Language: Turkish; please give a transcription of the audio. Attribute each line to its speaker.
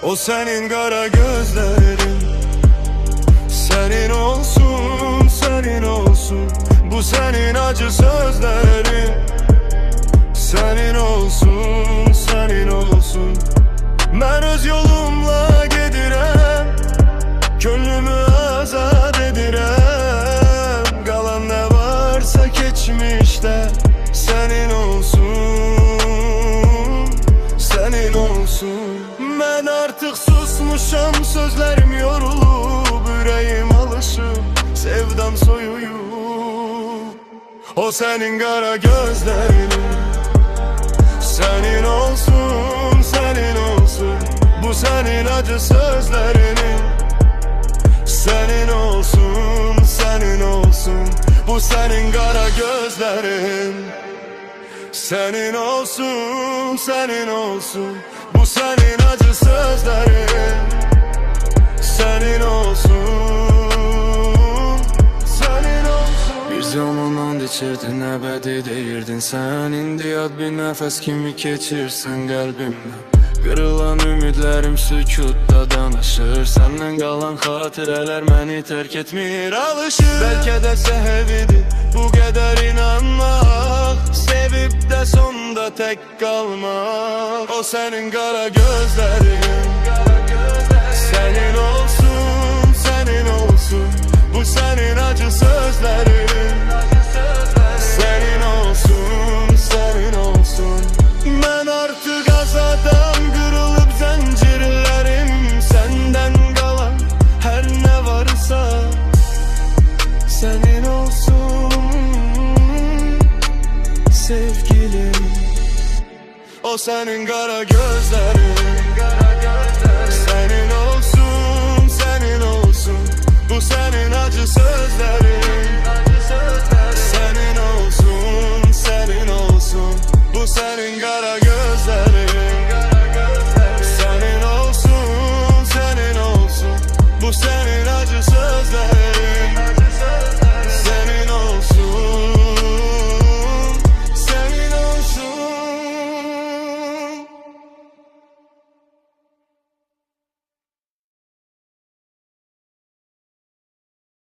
Speaker 1: O senin kara gözlerin, senin olsun, senin olsun. Bu senin acı sözlerin, senin olsun, senin olsun. Ben öz yolumla gedirem, gönlümü azad edirem. Kalan ne varsa geçmişte senin olsun, senin olsun. Ben artık susmuşam, sözlerim yorulup, yüreğim alışıp, sevdam soyuyup. O senin kara gözlerin, senin olsun, senin olsun. Bu senin acı sözlerin, senin olsun, senin olsun. Bu senin kara gözlerin, senin olsun, senin olsun. Bu senin acı sözlerin, senin olsun, senin olsun. Bir zaman and içirdin, ebedi deyirdin sen. İndi yad bir nefes kimi geçirsen kalbimden. Kırılan ümidlerim sükutta danışır. Senden kalan hatireler beni terk etmir, alışır. Belki de sehevidir bu kadar inanmak, sevip de sonda tek kalmak. O senin kara gözlerin, senin olsun, senin olsun. Bu senin acı sözlerin, senin olsun, senin olsun. Ben artık azadım, kırılıp zincirlerim. Senden kalan her ne varsa senin olsun, sevgilim. O senin kara gözlerin,